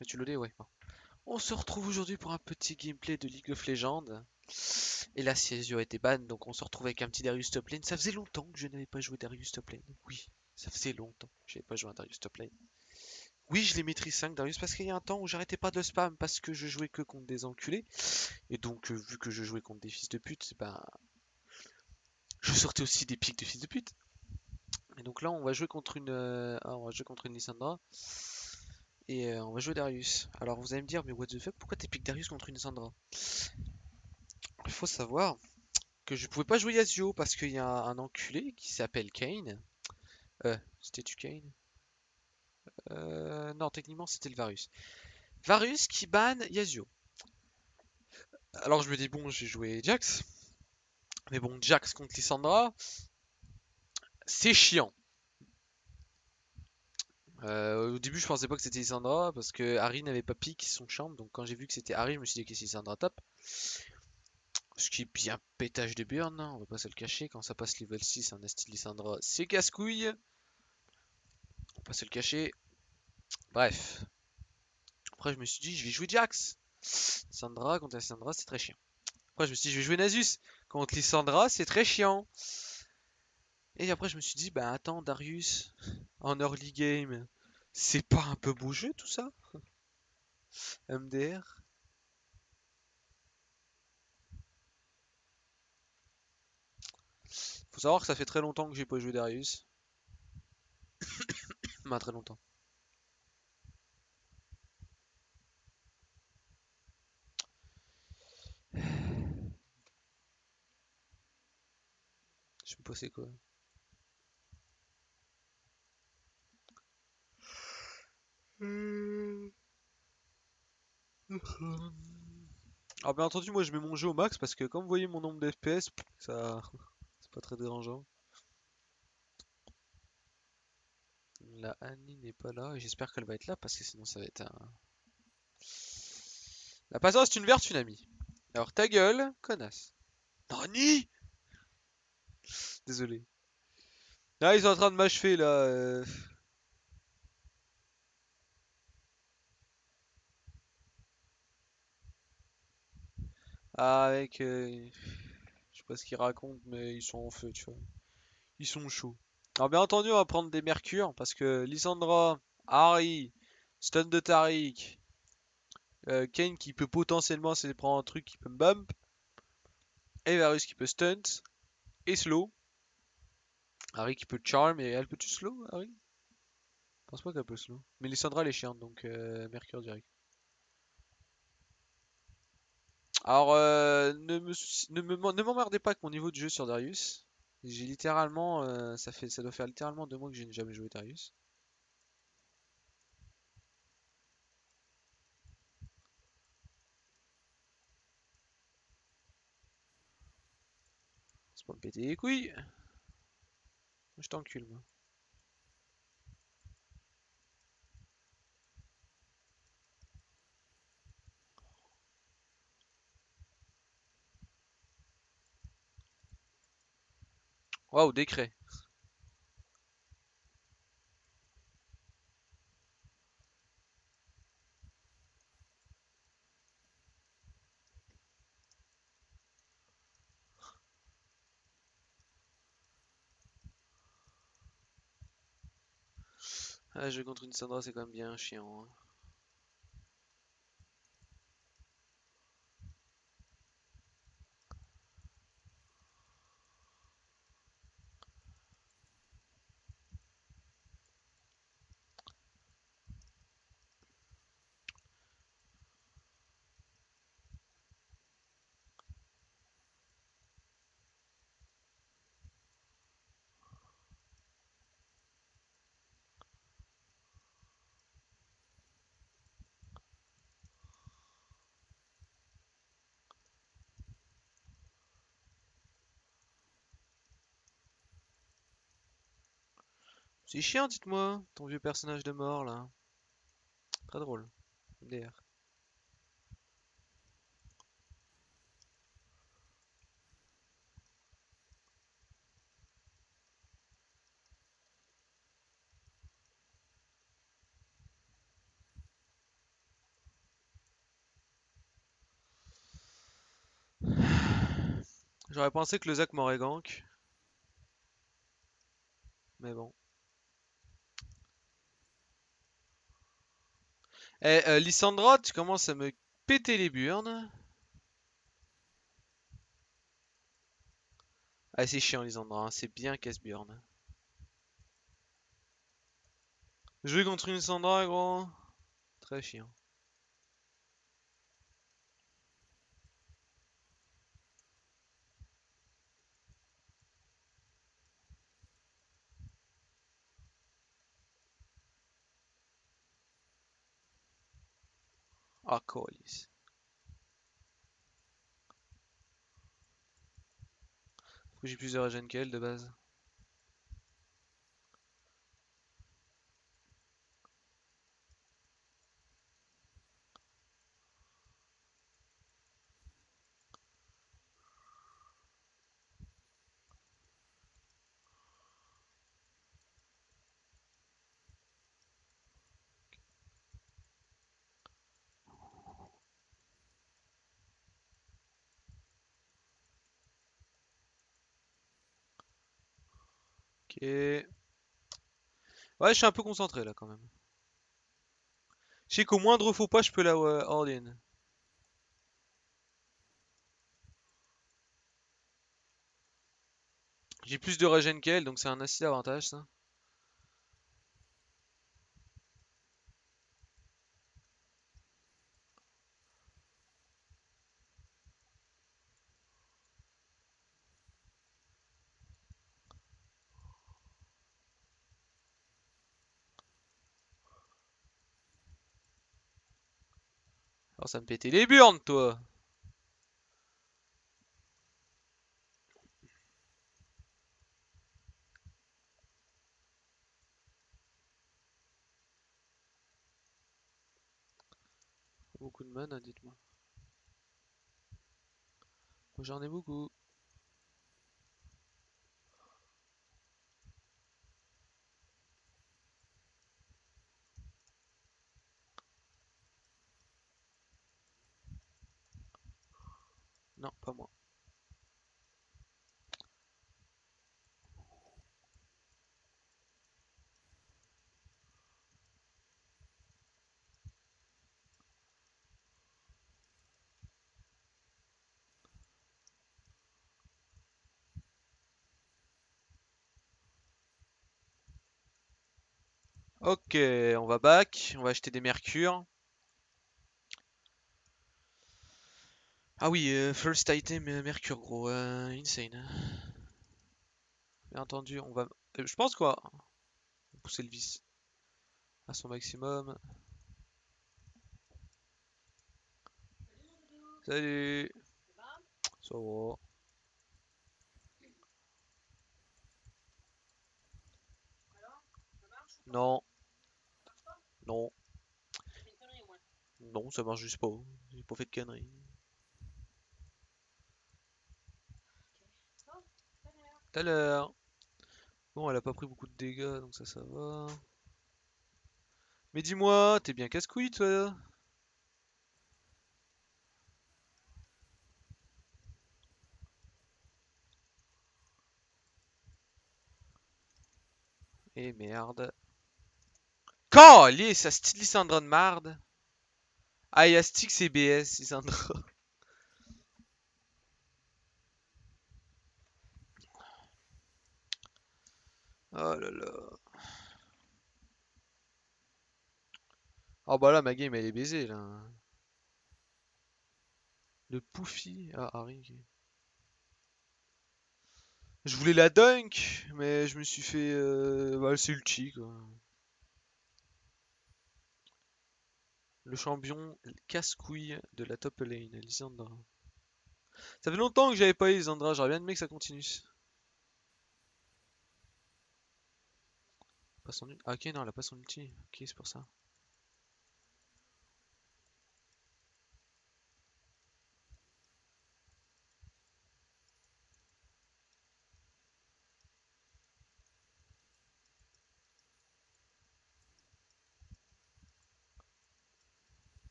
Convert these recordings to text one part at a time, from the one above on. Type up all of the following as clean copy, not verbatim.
As-tu loadé? Ouais. Bon. On se retrouve aujourd'hui pour un petit gameplay de League of Legends. Et là, Ciezio a été ban, donc on se retrouve avec un petit Darius top lane. Ça faisait longtemps que je n'avais pas joué Darius top lane. Oui, ça faisait longtemps que je n'avais pas joué un Darius top lane. Oui, je l'ai maîtrise 5 Darius parce qu'il y a un temps où j'arrêtais pas de le spam parce que je jouais que contre des enculés. Et donc, vu que je jouais contre des fils de pute, ben, je sortais aussi des pics de fils de pute. Et donc là, on va jouer contre on va jouer contre une Lissandra. Et on va jouer Darius. Alors vous allez me dire, mais what the fuck, pourquoi t'es pick Darius contre une Lissandra? Il faut savoir que je pouvais pas jouer Yasuo parce qu'il y a un enculé qui s'appelle Kane. C'était-tu Kane? Non, techniquement c'était le Varus. Varus qui banne Yasuo. Alors je me dis, bon, j'ai joué Jax. Mais bon, Jax contre Lissandra, c'est chiant. Au début, je pensais pas que c'était Lissandra parce que Harry n'avait pas pick son champ. Donc quand j'ai vu que c'était Harry, je me suis dit que c'est Lissandra top. Ce qui est bien pétage de burn, hein, on va pas se le cacher. Quand ça passe level 6, un style Lissandra, c'est casse-couille. On va pas se le cacher. Bref. Après, je me suis dit, je vais jouer Jax. Sandra contre Lissandra, c'est très chiant. Après, je me suis dit, je vais jouer Nasus contre Lissandra, c'est très chiant. Et après, je me suis dit, bah attends, Darius, en early game, c'est pas un peu beau jeu tout ça? MDR? Faut savoir que ça fait très longtemps que j'ai pas joué Darius. Mais très longtemps. Je me posais quoi? Alors bien entendu, moi je mets mon jeu au max parce que comme vous voyez mon nombre d'FPS, ça, c'est pas très dérangeant. La Annie n'est pas là et j'espère qu'elle va être là parce que sinon ça va être un. La patience c'est une verte Tsunami. Alors ta gueule, connasse. Nani? Désolé. Là ils sont en train de m'achever là. Ah avec. Je sais pas ce qu'ils racontent mais ils sont en feu tu vois. Ils sont chauds. Alors bien entendu on va prendre des mercures parce que Lysandra, Harry, Stun de Taric, Kane qui peut potentiellement s'il prend un truc qui peut me bump, et Varus qui peut stunt, et slow. Harry qui peut charm, et elle peut-tu slow, Harry? Je pense pas qu'elle peut slow. Mais Lissandra elle est chiante, donc Mercure direct. Alors, ne m'emmerdez pas avec mon niveau de jeu sur Darius. J'ai littéralement, ça doit faire littéralement 2 mois que j'ai jamais joué Darius. C'est pas me péter les couilles. Je t'encule, moi. Waouh, décret. Ah, jouer contre une Sandra, c'est quand même bien chiant, hein. C'est chiant, dites-moi, ton vieux personnage de mort là. Très drôle. MDR. J'aurais pensé que le Zac m'aurait gank. Mais bon. Eh, Lissandra, tu commences à me péter les burnes. Ah, c'est chiant, Lissandra, hein, c'est bien casse-burne. Jouer contre une Lissandra, gros. Très chiant. Ah, Coalis. Faut que j'ai plus de regen qu'elle de base. Ok. Ouais, je suis un peu concentré là quand même. Je sais qu'au moindre faux pas, je peux la all-in. J'ai plus de regen qu'elle, donc c'est un acide avantage ça. Alors ça me pétait les burnes, toi! Beaucoup de mana, dites-moi. Moi j'en ai beaucoup. Non, pas moi. Ok, on va back, on va acheter des mercures. Ah oui, first item mercure gros, insane. Bien entendu, on va... je pense quoi? Pousser le vis à son maximum. Salut! Ça va? Non, non, non, ça marche juste pas. J'ai pas fait de conneries. Tout à l'heure. Bon, elle a pas pris beaucoup de dégâts, donc ça va. Mais dis-moi, t'es bien casse-couille, toi? Eh merde. Calé, ça style Lysandra de marde. Ah, il y a Stick CBS, Lysandra. Oh là là. Oh bah là, ma game, elle est baisée, là. Le Poufy. Ah, Harry. Ok. Je voulais la dunk, mais je me suis fait... bah, c'est ulti, quoi. Le champion casse-couille de la top lane, Lysandra. Ça fait longtemps que j'avais pas eu Lysandra, j'aurais bien aimé que ça continue. Pas son... Ah, ok, non, elle a pas son ulti. Ok, c'est pour ça.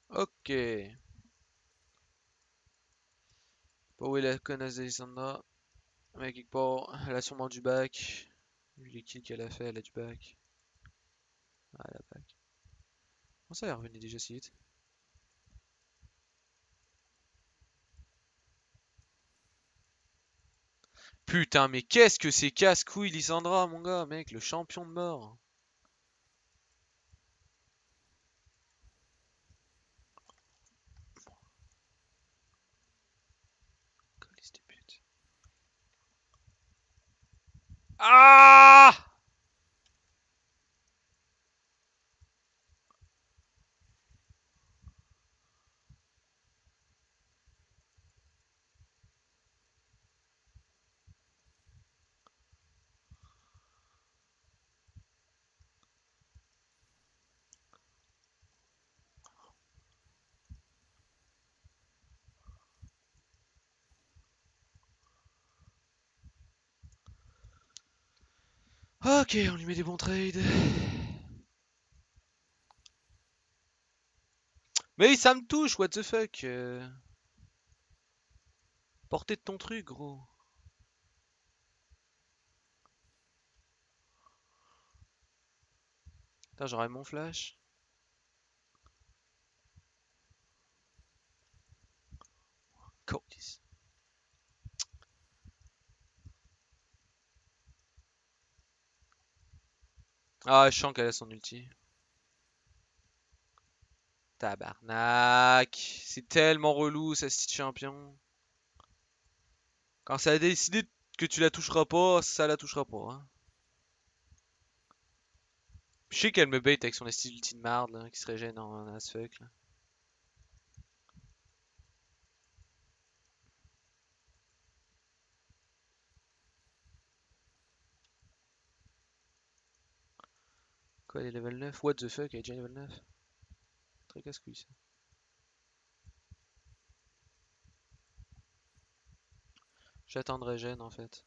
Ok. Pas où est la connasse d'Alessandra. Mais quelque part, elle a sûrement du bac. Vu les kills qu'elle a fait, elle a du bac. Ah, elle a bac. Comment ça, elle est revenue déjà si vite? Putain, mais qu'est-ce que c'est casse-couille, Lissandra, mon gars, mec, le champion de mort. Calice de pute. Ah! Ok, on lui met des bons trades. Mais ça me touche, what the fuck. Portée de ton truc, gros. Putain, j'aurais mon flash. Calice. Ah, je sens qu'elle a son ulti. Tabarnak. C'est tellement relou, ça, ce champion. Quand ça a décidé que tu la toucheras pas, ça la touchera pas. Hein. Je sais qu'elle me bait avec son esti ulti de marde, là, qui se régène en as fuck, là. Quoi, elle est level 9? What the fuck, elle est déjà level 9? Très casse-couille, ça. J'attendrai gêne, en fait.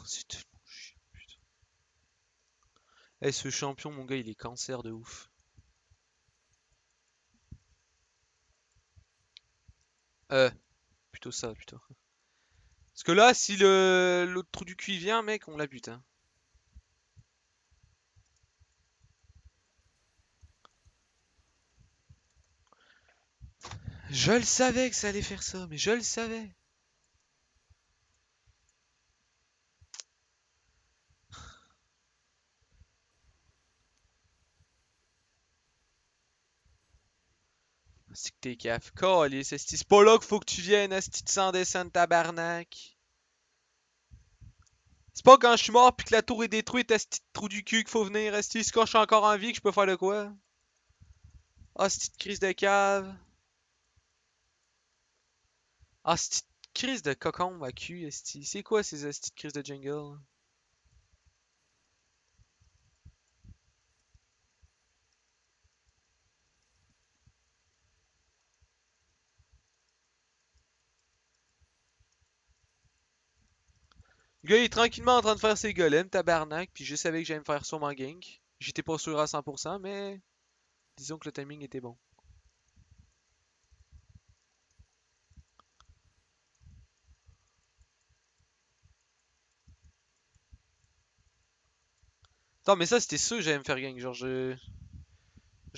C'est tellement chiant, putain. Eh, ce champion, mon gars, il est cancer de ouf. Euh, plutôt ça, plutôt. Parce que là, si l'autre trou du cul vient, mec, on la bute, hein. Je le savais que ça allait faire ça, mais je le savais. C'est que t'es caf. Calice, c'est pas là qu'il faut que tu viennes, esti de sans descendre tabarnak. C'est pas quand je suis mort pis que la tour est détruite, esti de trou du cul qu'il faut venir, esti. C'est quand je suis encore en vie que je peux faire de quoi? Ah, esti de crise de cave. Ah, esti de crise de cocon à cul, esti. C'est quoi ces esti de crise de jungle? Le gars il est tranquillement en train de faire ses golems, tabarnak, puis je savais que j'allais me faire sûrement gank. J'étais pas sûr à 100%, mais disons que le timing était bon. Attends, mais ça c'était sûr que j'allais me faire gank, genre je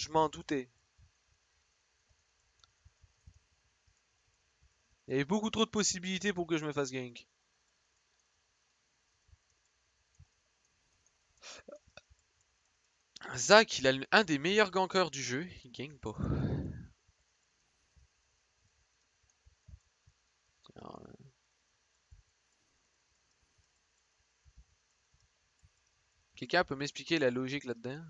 m'en doutais. Il y avait beaucoup trop de possibilités pour que je me fasse gank. Zach, il a un des meilleurs gankers du jeu, il gagne pas. Alors, quelqu'un peut m'expliquer la logique là-dedans?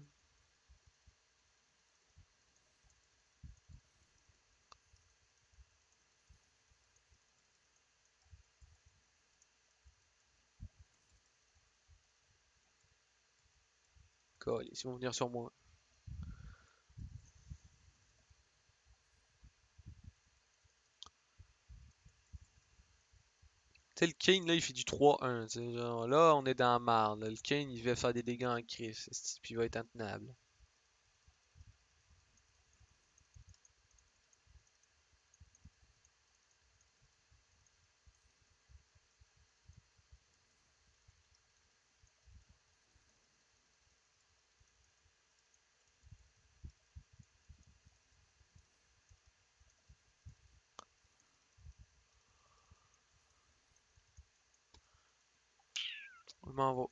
Ils vont venir sur moi. Tu sais, le Kane, là, il fait du 3-1. Tu sais, genre, là, on est dans la marde. Là. Le Kane, il va faire des dégâts en crise. Puis il va être intenable. On m'en va.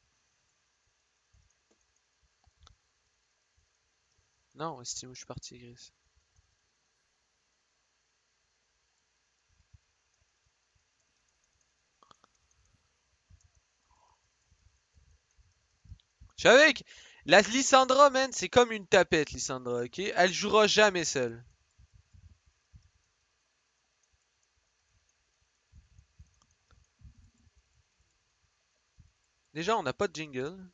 Non, estime où je suis parti, Gris. Je savais que la Lissandra, man, c'est comme une tapette, Lissandra, ok? Elle jouera jamais seule. Déjà, on n'a pas de jingle.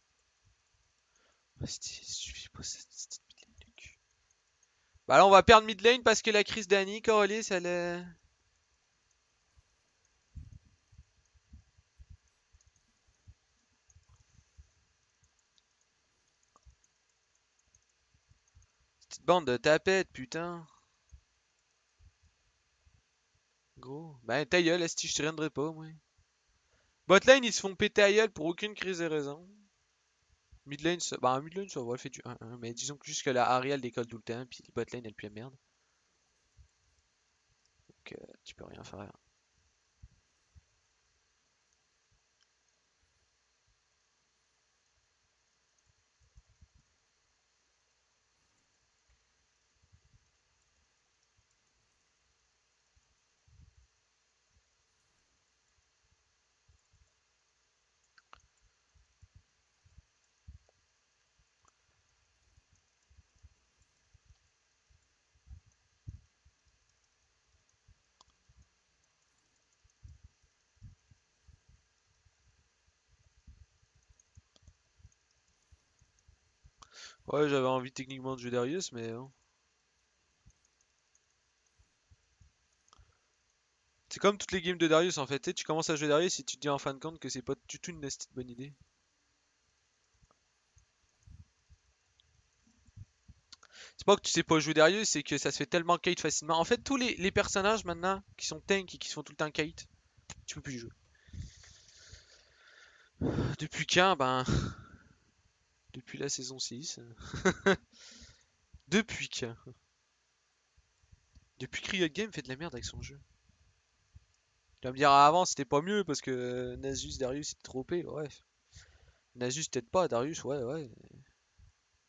Hostie, il suffit pas cette petite mid lane de cul. Bah là, on va perdre mid lane parce que la crise d'Annie, Coralis, elle est... Petite bande de tapettes, putain. Gros. Ben, ta gueule, esti, je te rendrai pas, moi. Botlane, ils se font péter à gueule pour aucune crise de raison. Midlane, bah, midlane, ça va, elle fait du 1-1. Mais disons que juste que la Ariel décolle tout le temps, puis botlane, elle pue la merde. Donc, tu peux rien faire. Ouais, j'avais envie techniquement de jouer Darius, mais bon. C'est comme toutes les games de Darius en fait. Tu sais, tu commences à jouer Darius et tu te dis en fin de compte que c'est pas du tout une esti de bonne idée. C'est pas que tu sais pas jouer Darius, c'est que ça se fait tellement kite facilement. En fait, tous les personnages maintenant qui sont tank et qui se font tout le temps kite, tu peux plus y jouer. Depuis quand? Ben, depuis la saison 6. Depuis quand? Depuis que Riot Games fait de la merde avec son jeu. Tu vas me dire, ah, avant c'était pas mieux parce que Nasus, Darius c'était trop OP. Ouais. Nasus peut-être pas, Darius, ouais, ouais.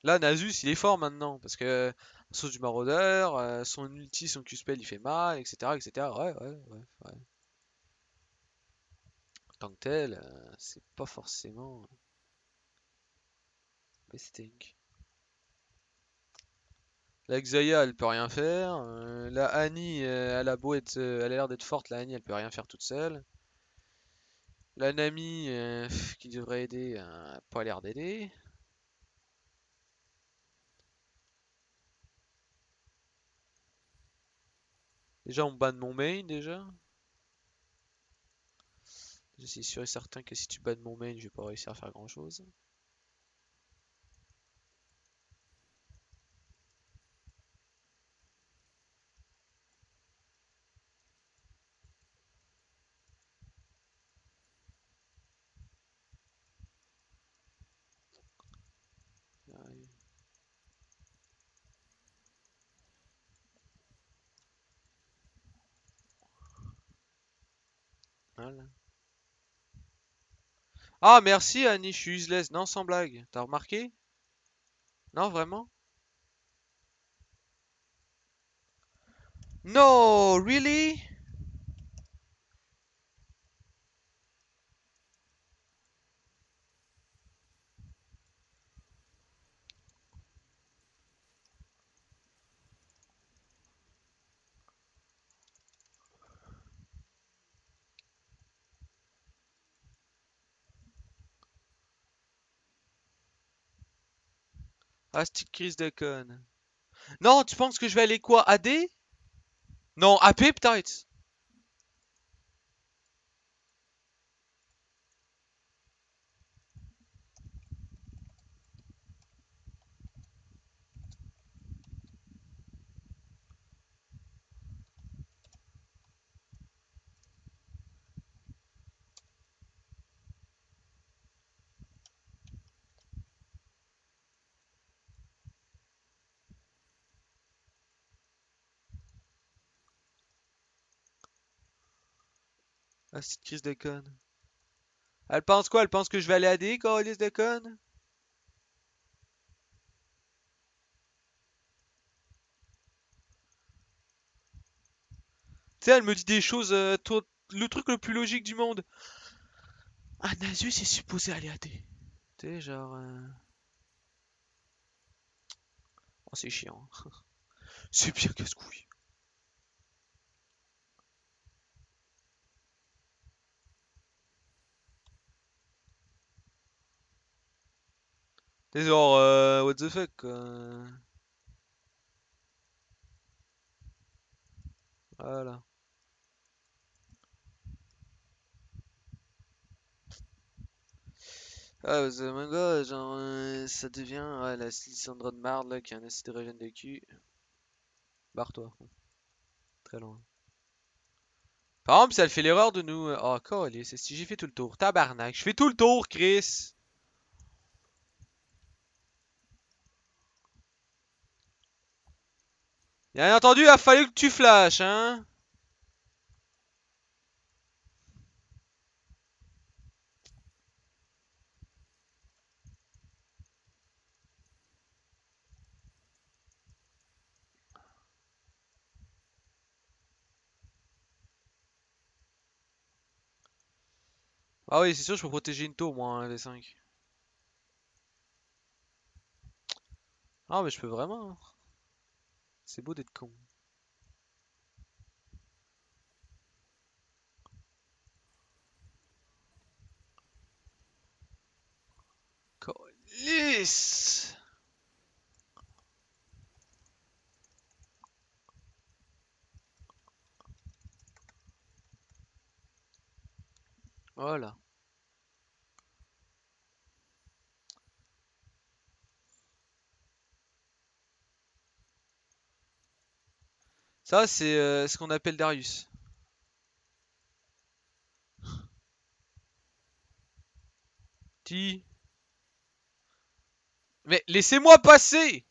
Là, Nasus il est fort maintenant parce que saut du maraudeur, son ulti, son Q-spell il fait mal, etc. etc. Ouais, ouais, ouais, ouais. En tant que tel, c'est pas forcément best thing. La Xayah elle peut rien faire. La Annie, elle a beau être, elle a l'air d'être forte, la Annie elle peut rien faire toute seule. La Nami qui devrait aider, a pas l'air d'aider. Déjà, on banne mon main, déjà. Je suis sûr et certain que si tu bannes mon main, je vais pas réussir à faire grand chose. Voilà. Ah, merci Annie, je suis useless. Non, sans blague. T'as remarqué? Non, vraiment? No, really? Ah, cette crise de conne. Non, tu penses que je vais aller quoi? AD? Non, AP peut-être. Ah, cette crise de conne. Elle pense quoi? Elle pense que je vais aller AD, liste de conne? Tu sais, elle me dit des choses, le truc le plus logique du monde. Ah, Nasus est supposé aller AD. Tu sais, genre. Oh, c'est chiant. C'est pire que ce couille. C'est genre, what the fuck, quoi. Voilà. Ah, the manga, genre, ça devient ouais, la Lysandra de marde là, qui a un acide hydrogène de cul. Barre-toi. Très loin. Par exemple, si elle fait l'erreur de nous. Oh, calé, c'est si j'ai fait tout le tour. Tabarnak, je fais tout le tour, Chris! Bien entendu, il a fallu que tu flashes, hein? Ah oui, c'est sûr, je peux protéger une tour, moi, un V5. Ah, mais je peux vraiment, hein. C'est beau d'être con. Calice! Voilà. Ça, c'est ce qu'on appelle Darius. Ti. Mais laissez-moi passer!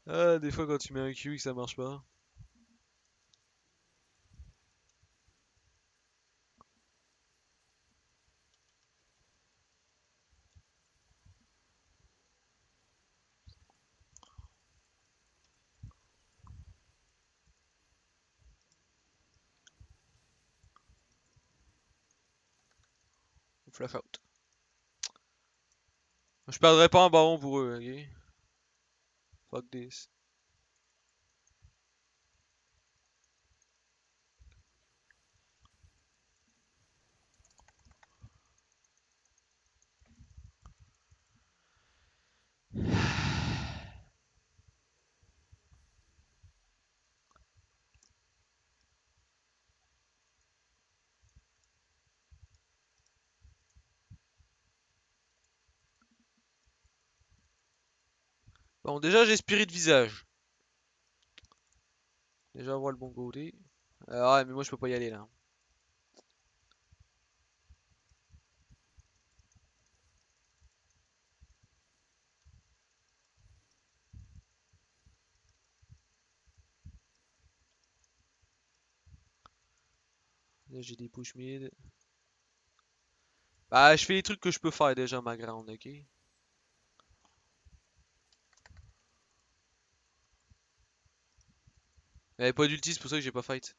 Ah, des fois, quand tu mets un Q que ça marche pas. Fluff out. Je perdrai pas un baron pour eux, ok? Fuck this. Bon, déjà, j'ai spirit de visage. Déjà, voir le bon côté. Ah, ouais, mais moi, je peux pas y aller là. Là, j'ai des push mid. Bah, je fais les trucs que je peux faire déjà, ma grande, ok? Il y avait pas d'ulti, c'est pour ça que j'ai pas fight.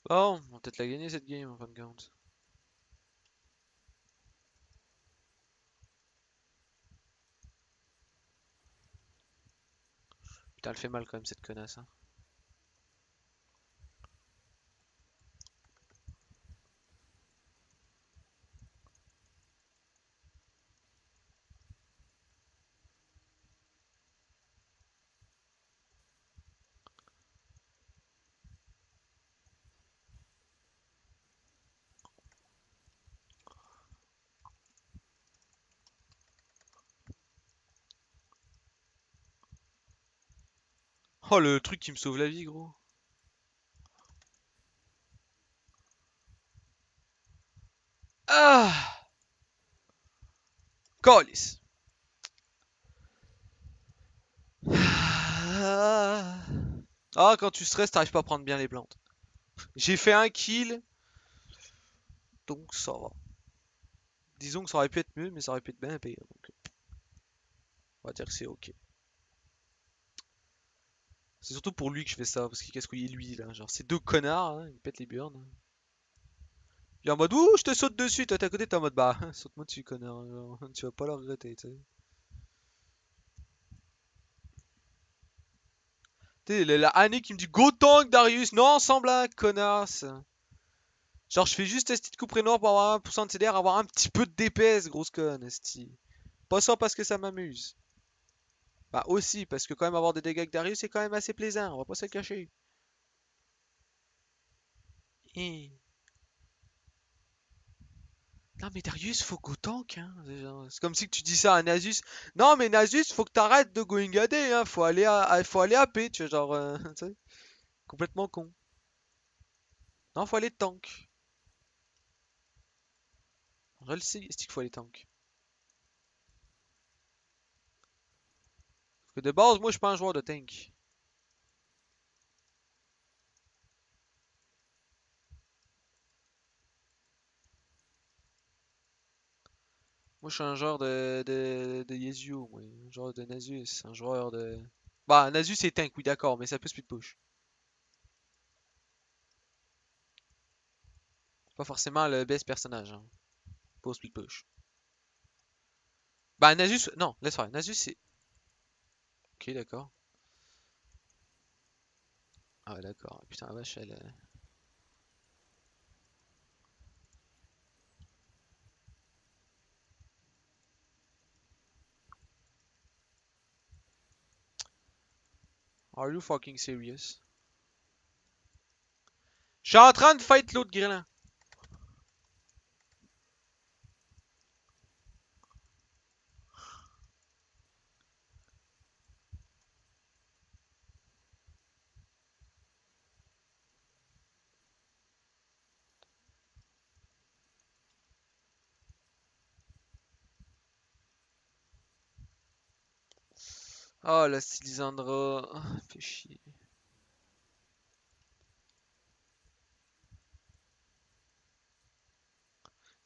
Bon, on va peut-être la gagner cette game en fin de compte. Putain, elle fait mal quand même cette connasse, hein. Oh, le truc qui me sauve la vie, gros. Ah! Colis. Ah, ah, quand tu stresses, t'arrives pas à prendre bien les plantes. J'ai fait un kill, donc ça va. Disons que ça aurait pu être mieux, mais ça aurait pu être bien pire. Donc, on va dire que c'est ok. C'est surtout pour lui que je fais ça, parce qu'il casse-couille lui là. Genre, c'est deux connards, hein, ils pètent les burnes. Il est en mode ouh, je te saute dessus, toi t'es à côté, t'es en mode bah, saute-moi dessus, connard. Genre, tu vas pas le regretter, tu sais. Tu sais, la Annie qui me dit go tank Darius, non, semble un connasse. Genre, je fais juste cette petite coupe noire pour avoir 1% de CDR, avoir un petit peu de DPS, grosse conne, esti. Pas ça parce que ça m'amuse. Bah aussi, parce que quand même avoir des dégâts avec Darius, c'est quand même assez plaisant, on va pas se le cacher. Hi. Non mais Darius, faut go tank, hein. C'est comme si que tu dis ça à Nasus. Non mais Nasus, faut que t'arrêtes de going AD, hein. Faut aller AP, tu vois, genre, tu sais, complètement con. Non, faut aller tank. Je le sais, c'est qu'il faut aller tank. Parce que de base, moi, je suis pas un joueur de tank. Moi, je suis un joueur de Yezio, moi. Un joueur de Nasus, un joueur de... Bah, Nasus c'est tank, oui, d'accord, mais ça peut split push. Pas forcément le best personnage, hein, pour split push. Bah, Nasus, non, laisse faire. Nasus, c'est... Ok, d'accord. Ah ouais, d'accord. Putain, la vache, elle... Are you fucking serious? Je suis en train de fight l'autre grélin. Oh, la Lysandra. Ah, fait chier.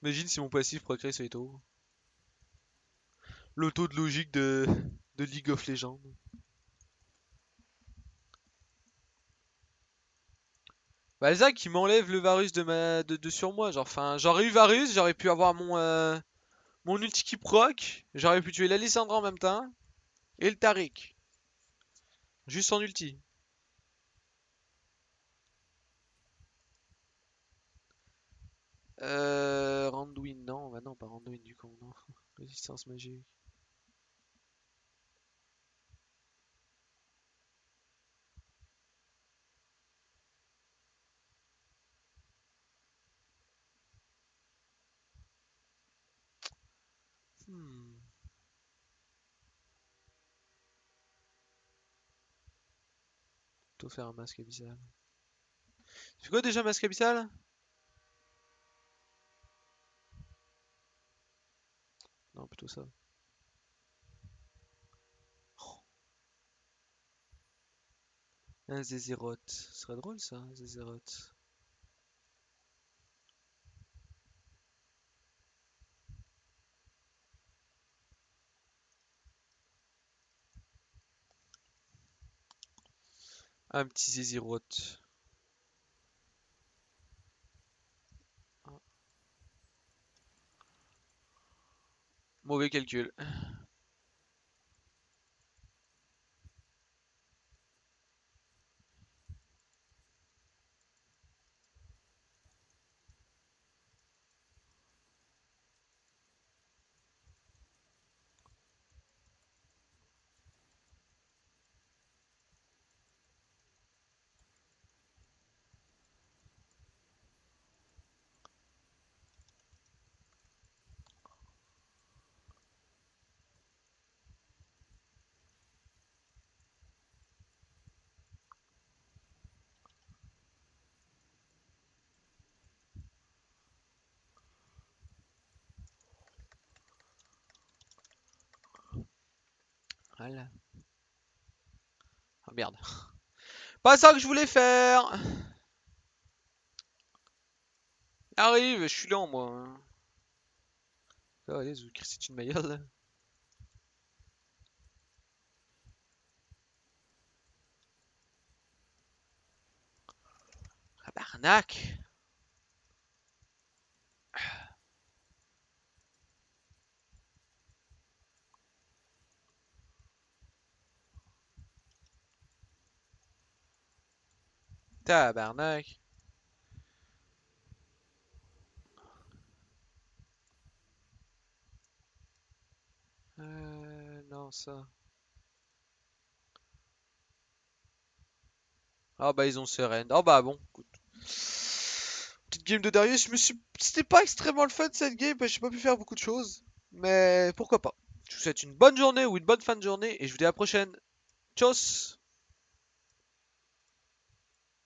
Imagine si mon passif procrée sur les taux. L'auto de logique de League of Legends. Bah, Zach qui m'enlève le Varus de sur moi. Genre, enfin, j'aurais eu Varus, j'aurais pu avoir mon ulti qui proc. J'aurais pu tuer la Lysandra en même temps. Et le Taric. Juste en ulti. Randuin, non, bah non, pas Randuin du coup, non. Résistance magique. Hmm. Plutôt faire un masque abyssal. C'est quoi déjà masque abyssal? Non, plutôt ça. Un Zézéroth. Ce serait drôle ça, un Zézéroth. Un petit Zézéroth. Ah, mauvais calcul. Voilà. Oh merde. Pas ça que je voulais faire. Arrive, je suis lent moi. Oh, allez, c'est une mailleule. Tabarnak. Tabarnak. Non, ça. Ah bah ils ont Seren. Ah bah bon, écoute. Petite game de Darius, C'était pas extrêmement le fun cette game, parce que j'ai pas pu faire beaucoup de choses. Mais pourquoi pas. Je vous souhaite une bonne journée ou une bonne fin de journée, et je vous dis à la prochaine. Tchuss.